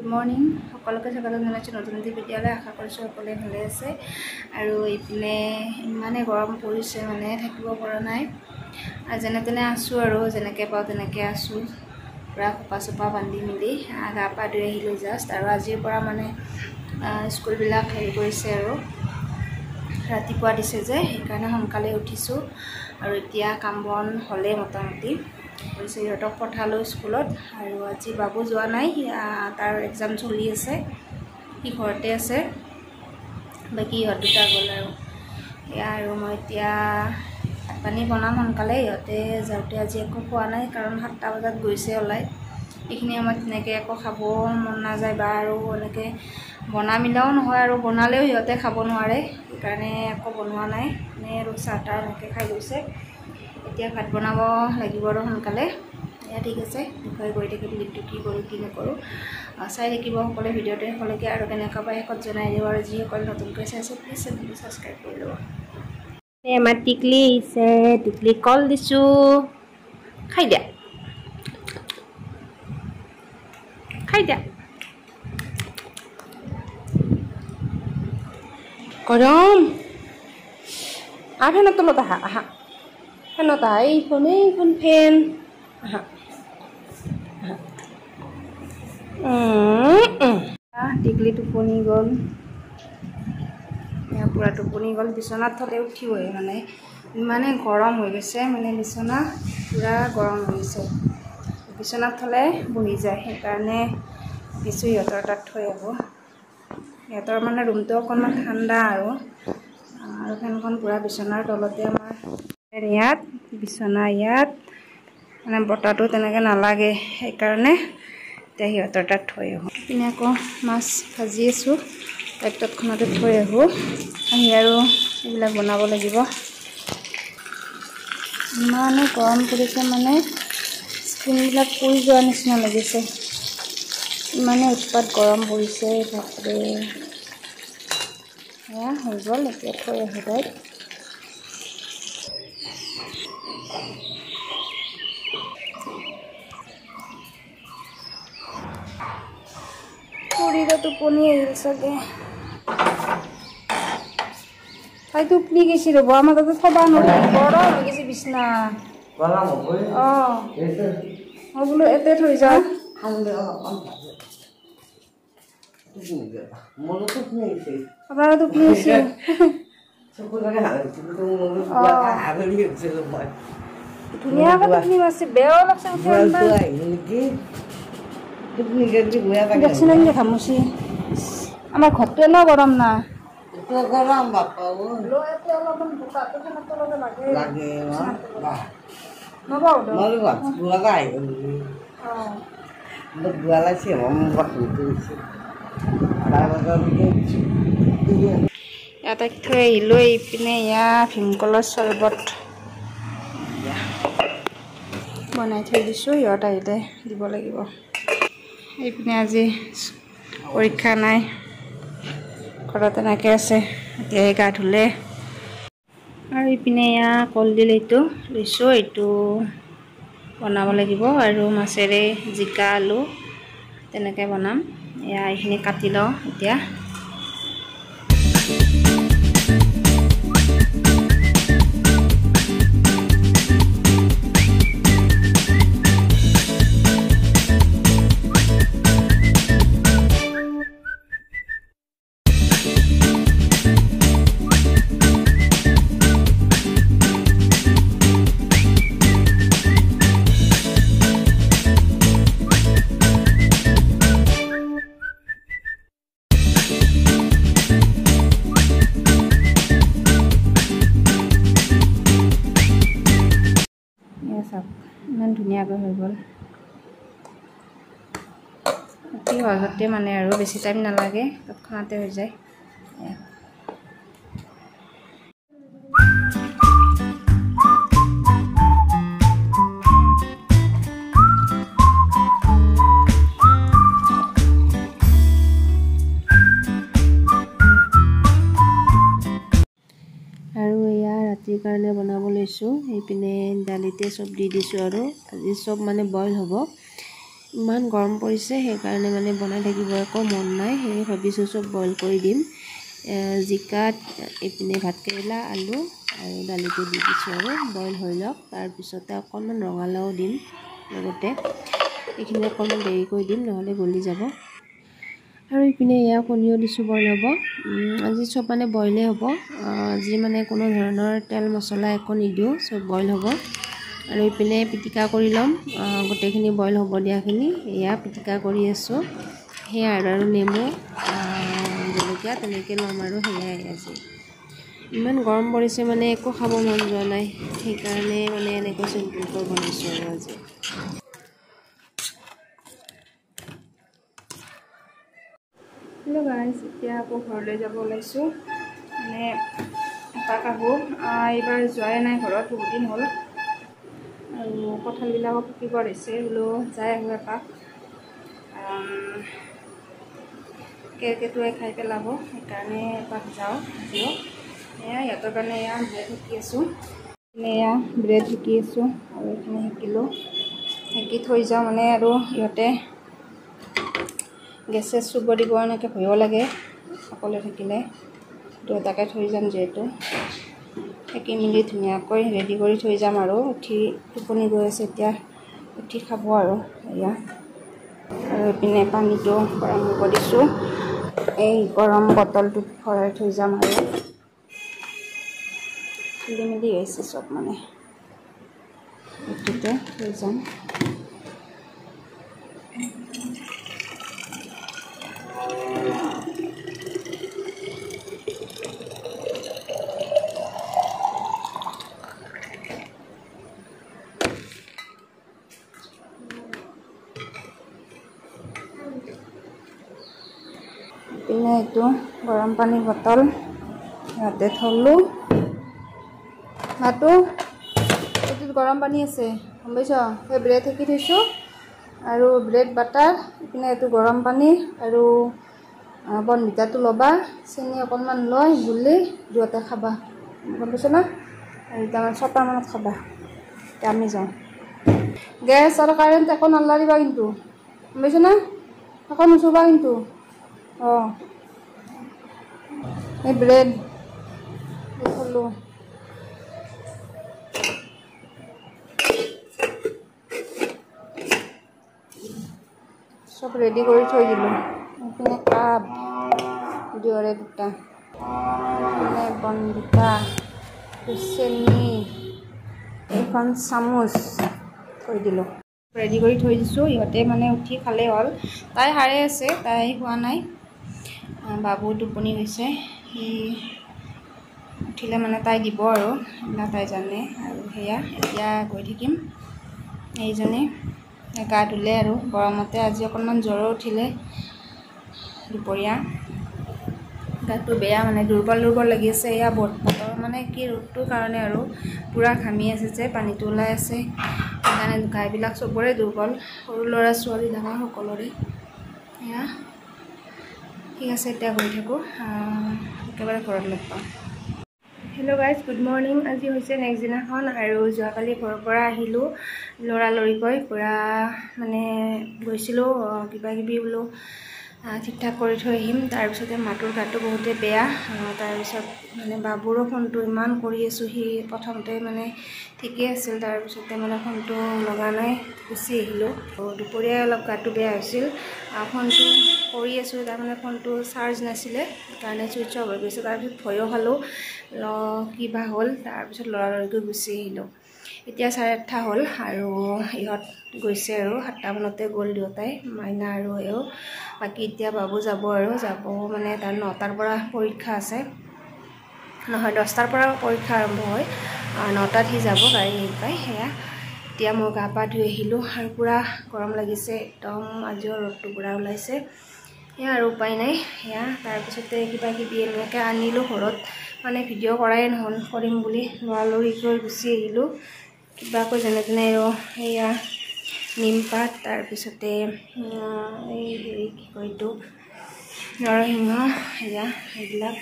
Good morning সকলোকে স্বাগতম জনাইছোঁ নতুন এটি ভিডিঅ'লৈ। আশা কৰিছোঁ সকলোৱে ভালে আছে। আৰু এইপিনে ইমানে গৰম পৰিছে মানে থাকিব পৰা নাই। আৰু যেনে তেনে আছোঁ আৰু যেনেকৈ পাওঁ তেনেকৈ আছোঁ। পূৰা খোপা চোপা বান্ধি মেলি গা পা ধুই আহিলোঁ জাষ্ট। আৰু আজিৰ পৰা মানে স্কুলবিলাক হেৰি কৰিছে আৰু ৰাতিপুৱা দিছে যে, সেইকাৰণে সোনকালে উঠিছোঁ। আৰু এতিয়া কাম বন হ'লে মোটামুটি কৰিছে। সিহঁতক পঠালোঁ স্কুলত। আৰু আজি বাবু যোৱা নাই, তাৰ এক্সাম চলি আছে, সি ঘৰতে আছে। বাকী ইহঁত দুটা গ'ল আৰু এয়া। আৰু মই এতিয়া ভাত পানী বনাম সোনকালে। ইহঁতে যাওঁতে আজি একো খোৱা নাই, কাৰণ 7টা বজাত গৈছে ওলাই। এইখিনি সময়ত তেনেকৈ একো খাব মন নাযায় বা আৰু এনেকৈ বনা মিলাও নহয়, আৰু বনালেও সিহঁতে খাব নোৱাৰে, সেইকাৰণে একো বনোৱা নাই। এনেই আৰু চাহ তাহ এনেকৈ খাই গৈছে। এতিয়া ভাত বনাব লাগিব আৰু সোনকালে। এয়া ঠিক আছে, বিষয়ে গৈ থাকিম, দিনটো কি কৰোঁ কি নকৰোঁ চাই থাকিব সকলোৱে ভিডিঅ'টো শেষলৈকে। আৰু কেনেকুৱা পাই শেষত জনাই দিব। আৰু যিসকল নতুনকৈ চাইছে প্লিজ চেনেলটো ছাবস্ক্ৰাইব কৰি ল'ব। আমাৰ টিকলি আহিছে, টিকলি কল দিছোঁ, খাই দিয়া খাই দিয়া। গৰম ফেনৰ তলত আহা ফেনত আহা। এইখন ফেন আহা। টিকলি টোপনি গ'ল, পূৰা টোপনি গ'ল। বিচনাত থ'লে উঠিবই, মানে ইমানে গৰম হৈ গৈছে, মানে বিচনা পূৰা গৰম হৈ গৈছে। বিচনাত থ'লে বহি যায়, সেইকাৰণে কিছু সিহঁতৰ তাত থৈ আহোঁ। সিহঁতৰ মানে ৰুমটো অকণমান ঠাণ্ডা আৰু ফেনখন পূৰা বিচনাৰ তলতে আমাৰ ইয়াত বিচনা, ইয়াত মানে বতাহটো তেনেকৈ নালাগে, সেইকাৰণে এতিয়া সিহঁতৰ তাত থৈ আহোঁ। পিনে আকৌ মাছ ভাজি আছোঁ, তৎক্ষণাতে থৈ আহোঁ। আহি আৰু এইবিলাক বনাব লাগিব। ইমানে গৰম পৰিছে, মানে স্কিনবিলাক পুৰি যোৱাৰ নিচিনা লাগিছে, ইমানে উৎপাত গৰম পৰিছে। বাপৰে, এয়া হৈ গ'ল, এতিয়া থৈ আহোঁ তাইক। খুৰীৰো টোপনি আহিল চাগে, তাই টোপনি গৈছে ৰ'ব। আমাৰ তাতে থবা নোৱাৰি, গৰম হৈ গৈছে বিচনা। অঁ, মই বোলো এতে থৈ যাওঁ। আপোনাৰো টোপনি হৈছে? ধুনীয়াকৈ টোপনি মাৰছে, বেয়াও লাগছে দেখোন ঘামুচি। আমাৰ ঘৰটো এনেও গৰম না, গৰম বাপা অলপমান বোকাটো ফেনৰ তলতে লাগে। তাইক থৈ আহিলোঁ। এইপিনে এয়া ভীমকলৰ চৰবত বনাই থৈ দিছোঁ, সিহঁত আহিলে দিব লাগিব। এইপিনে আজি পৰীক্ষা নাই, ঘৰত এনেকৈ আছে। এতিয়াহে গা ধুলে। আৰু ইপিনে এয়া কলডিল এইটো লৈছোঁ, এইটো বনাব লাগিব। আৰু মাছেৰে জিকা আলু তেনেকৈ বনাম। এয়া এইখিনি কাটি লওঁ এতিয়া। ইমান ধুনীয়াকৈ হৈ গ'ল, অতি সহজতে, মানে আৰু বেছি টাইম নালাগে, তৎক্ষণাতে হৈ যায়। আৰু এয়া ৰাতিৰ কাৰণে বনাব লৈছোঁ। এইপিনে দালিতে চব দি দিছোঁ, আৰু আজি চব মানে বইল হ'ব। ইমান গৰম পৰিছে সেইকাৰণে মানে বনাই থাকিব একো মন নাই। সেই ভাবিছোঁ চব বইল কৰি দিম। জিকাত এইপিনে ভাতকেৰেলা, আলু আৰু দালিটো দি দিছোঁ আৰু বইল হৈ লওক। তাৰপিছতে অকণমান ৰঙালাও দিম লগতে। এইখিনি অকণমান দেৰিকৈ দিম, নহ'লে গলি যাব। আৰু ইপিনে এয়া কণীও দিছোঁ বইল হ'ব। আজি চব মানে বইলেই হ'ব। আজি মানে কোনো ধৰণৰ তেল মছলা একো নিদিওঁ, চব বইল হ'ব। আৰু ইপিনে পিটিকা কৰি ল'ম, গোটেইখিনি বইল হ'ব দিয়াখিনি। এয়া পিটিকা কৰি আছোঁ। সেয়া আৰু নেমু, জলকীয়া তেনেকৈ ল'ম আৰু সেয়াই আজি। ইমান গৰম পৰিছে মানে একো খাব মন যোৱা নাই, সেইকাৰণে মানে এনেকৈ চিম্পুলকৈ বনাইছোঁ আৰু আজি। হেল্ল' গাইজ, এতিয়া আকৌ ঘৰলৈ যাব ওলাইছোঁ। মানে এপাক আহোঁ, এইবাৰ যোৱাই নাই ঘৰত, বহুত দিন হ'ল। আৰু কঁঠালবিলাকো পকিব ধৰিছে, বোলো যাই আহোঁ এপাক। কেৰকেটুৱাই খাই পেলাব, সেইকাৰণে এপাক যাওঁ আজিও। এয়া সিহঁতৰ কাৰণে এয়া ব্ৰেড সেকি আছোঁ। এয়া ব্ৰেড সেকি আছোঁ আৰু এইখিনি সেকিলোঁ। সেকি থৈ যাওঁ মানে আৰু ইহঁতে গেছে চুব দিব এনেকৈ ভয়ো লাগে অকলে থাকিলে। দুটাকে থৈ যাম যিহেতু, সেকি মেলি ধুনীয়াকৈ ৰেডি কৰি থৈ যাম আৰু উঠি টোপনি গৈ আছে এতিয়া, উঠি খাব আৰু এয়া। আৰু এইপিনে পানীটো গৰম হ'ব দিছোঁ। এই গৰম বটলটোত ভৰাই থৈ যাম আৰু খেলি মেলি হৈছে চব মানে, এইটোতে থৈ যাম। পিনে এইটো গৰম পানী বটল ইয়াতে থলোঁ। মাতো এইটোত গৰম পানী আছে, গম পাইছ? সেই ব্ৰেড সেকি থৈছোঁ আৰু ব্ৰেড বাটাৰ, ইপিনে এইটো গৰম পানী আৰু বনভিটাটো ল'বা, চেনি অকণমান লৈ গুলি দুয়োতে খাবা, গম পাইছ না? আৰু তাৰমানে 6টামানত খাবা। এতিয়া আমি যাওঁ। গেছ আৰু কাৰেণ্ট একো নালাৰিবা কিন্তু, গম পাইছ না? একো নুচুবা কিন্তু। এই ব্ৰেড থলোঁ। চব ৰেডি কৰি থৈ দিলোঁ। এইপিনে কাপ দুয়োৰে দুটা, এইপিনে বনভিটা, চেনি, এইখন চামুচ থৈ দিলোঁ। ৰেডি কৰি থৈ দিছোঁ, ইহঁতে মানে উঠি খালেই হ'ল। তাই সাৰে আছে, তাই খোৱা নাই। বাবু টোপনি গৈছে, সি উঠিলে মানে তাই দিব আৰু সেইবিলাক তাই জানে। আৰু সেয়া এতিয়া গৈ থাকিম। এইজনী গা ধুলে আৰু গৰমতে আজি অকণমান জ্বৰো উঠিলে দুপৰীয়া। গাটো বেয়া মানে দুৰ্বল লাগি আছে। এয়া বতৰ মানে কি ৰ'দটোৰ কাৰণে আৰু পূৰা ঘামি আছে যে, পানীটো ওলাই আছে, সেইকাৰণে গাবিলাক চবৰে দুৰ্বল, সৰু ল'ৰা ছোৱালী ডাঙৰ সকলোৰে। এয়া ঠিক আছে, এতিয়া গৈ থাকোঁ, একেবাৰে ঘৰত লগ পাম। Hello' guys, good morning. আজি হৈছে নেক্সট দিনাখন আৰু যোৱাকালি ঘৰৰ পৰা আহিলোঁ লৰালৰিকৈ। পূৰা মানে গৈছিলোঁ কিবাকিবি বোলো ঠিক ঠাক কৰি থৈ আহিম। তাৰপিছতে মাটোৰ গাটো বহুতে বেয়া। তাৰপিছত মানে বাবুৰো ফোনটো ইমান কৰি আছোঁ, সি প্ৰথমতে মানে ঠিকেই আছিল, তাৰপিছতে মানে ফোনটো লগা নাই, গুচি আহিলোঁ। দুপৰীয়া অলপ গাটো বেয়া হৈছিল, ফোনটো কৰি আছোঁ, তাৰমানে ফোনটো চাৰ্জ নাছিলে, সেইকাৰণে ছুইচ অফ হৈ গৈছে। তাৰপিছত ভয়ো খালোঁ কিবা হ'ল, তাৰপিছত লৰালৰিকৈ গুচি আহিলোঁ। এতিয়া 8:30 হ'ল আৰু ইহঁত গৈছে আৰু 7টামানতে গ'ল দুয়োটাই, মাইনা আৰু এও। বাকী এতিয়া বাবু যাব আৰু যাব মানে তাৰ 9টাৰ পৰা পৰীক্ষা আছে, নহয় 10টাৰ পৰা পৰীক্ষা আৰম্ভ হয়, 9টাত সি যাব গাড়ী পাই। সেয়া এতিয়া মই গা পা ধুই আহিলোঁ আৰু পূৰা গৰম লাগিছে একদম, আজিও ৰ'দটো পূৰা ওলাইছে। সেয়া আৰু উপায় নাই। সেয়া তাৰপিছতে কিবাকিবি এনেকৈ আনিলোঁ ঘৰত, মানে ভিডিঅ' কৰাই নহ'ল, কৰিম বুলি লৰালৰিকৈ গুচি আহিলোঁ কিবাকৈ যেনে তেনে। আৰু সেয়া নিমপাত, তাৰপিছতে এই হেৰি কি কয় এইটো নৰসিংহ, সেয়া সেইবিলাক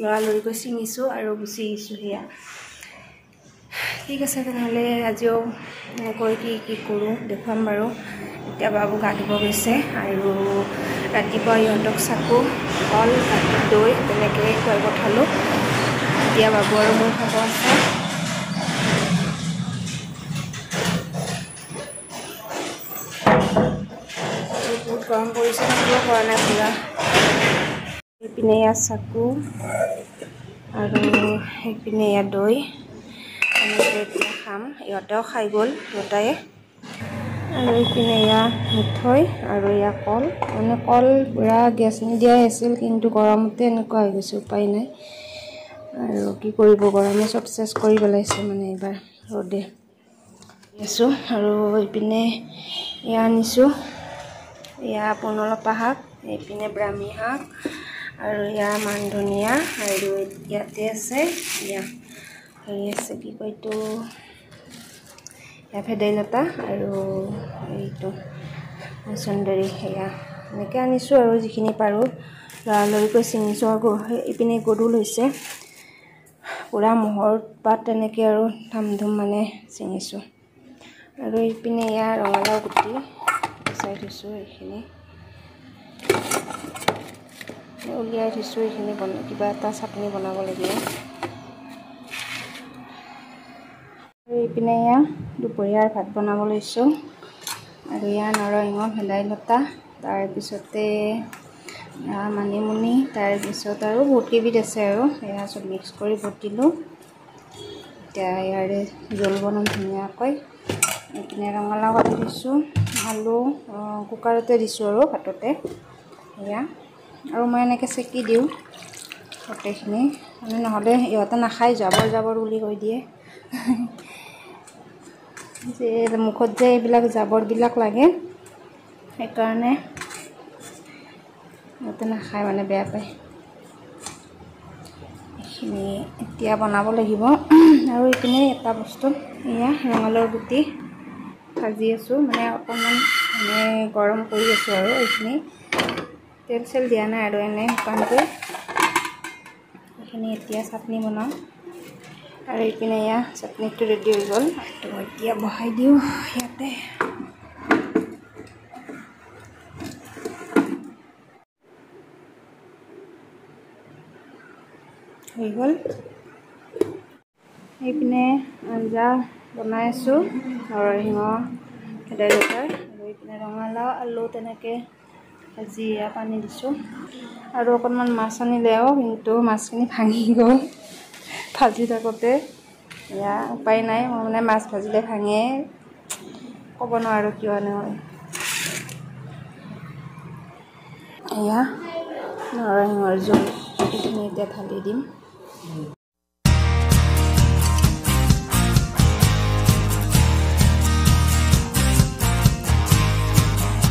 লৰালৰিকৈ ছিঙিছোঁ আৰু গুচি আহিছোঁ। সেয়া ঠিক আছে, তেনেহ'লে আজিও এনেকৈ কি কৰোঁ দেখুৱাম বাৰু। এতিয়া বাবু গা ধুব গৈছে আৰু ৰাতিপুৱা ইহঁতক চাকু কল গাখীৰ দৈ তেনেকৈ খুৱাই পঠালোঁ। এতিয়া বাবু আৰু মোৰ খাব আছে। বহুত গৰম পৰিছে, থাকিব পৰা নাই পূৰা। এইপিনে ইয়াত চাকু আৰু সেইপিনে ইয়াত দৈ এনেকৈ এতিয়া খাম। ইহঁতেও খাই গ'ল দুটাই। আৰু এইপিনে এয়া মিঠৈ আৰু এয়া কল, মানে কল পূৰা গেছ নিদিয়াই আছিল, কিন্তু গৰমতে এনেকুৱা হৈ গৈছে, উপায় নাই। আৰু কি কৰিব, গৰমে চব চেচ কৰি পেলাইছে মানে এইবাৰ ৰ'দে আছোঁ। আৰু এইপিনে এয়া আনিছোঁ, এয়া পৰ্ণলতা শাক, এইপিনে ব্ৰাহ্মী শাক আৰু এয়া মান ধনিয়া, আৰু ইয়াতে আছে এয়া হেৰি আছে, কি কয় এইটো, এয়া ভেদাইলতা আৰু এইটো মচন্দৰী। সেয়া এনেকৈ আনিছোঁ আৰু যিখিনি পাৰোঁ লৰালৰিকৈ ছিঙিছোঁ। আৰু এইপিনে গধুল হৈছে, পূৰা মহৰ পাত তেনেকৈ আৰু ধাম মানে ছিঙিছোঁ। আৰু এইপিনে এয়া ৰঙালাও গুটি গুচাই থৈছোঁ, এইখিনি উলিয়াই থৈছোঁ। এইখিনি কিবা এটা চাটনি বনাব লাগিব। আৰু এইপিনে এয়া দুপৰীয়াৰ ভাত বনাব লৈছোঁ। আৰু এয়া নৰসিংহ, ভেদাইলতা, তাৰপিছতে মানিমুনি, তাৰপিছত আৰু বহুত কেইবিধ আছে আৰু এয়া চব মিক্স কৰি বটিলোঁ। এতিয়া ইয়াৰে জোল বনাম ধুনীয়াকৈ। এইপিনে ৰঙালাও কাটি দিছোঁ, আলু কুকাৰতে দিছোঁ আৰু ভাততে। এয়া আৰু মই এনেকৈ চেকি দিওঁ গোটেইখিনি, মানে নহ'লে ইহঁতে নাখায়, জাবৰ জাবৰ বুলি কৈ দিয়ে। যে মুখত যে এইবিলাক জাবৰবিলাক লাগে, সেইকাৰণে সিহঁতে নাখায়, মানে বেয়া পায়। এইখিনি এতিয়া বনাব লাগিব। আৰু এইপিনে এটা বস্তু, এয়া ৰঙালাওৰ গুটি ভাজি আছোঁ, মানে অকণমান মানে গৰম কৰি আছোঁ। আৰু এইখিনি তেল চেল দিয়া নাই আৰু এনেই শুকানকৈ। এইখিনি এতিয়া চাটনি বনাওঁ। আৰু এইপিনে এয়া চাটনিটো ৰেডি হৈ গ'ল, তো এতিয়া বহাই দিওঁ ইয়াতে। হৈ গ'ল। এইপিনে আঞ্জা বনাই আছোঁ, নৰসিংহ, ভেদাইলতাৰ। আৰু এইপিনে ৰঙালাও আলু তেনেকৈ ভাজি পানী দিছোঁ। আৰু অকণমান মাছ আনিলেও, কিন্তু মাছখিনি ভাঙি গ'ল ভাজি থাকোঁতে। এয়া উপায় নাই, মই মানে মাছ ভাজিলে ভাঙে, ক'ব নোৱাৰোঁ কিয় নহয়। এয়া নৰসিংহৰ জোল, এইখিনি এতিয়া ঢালি দিম।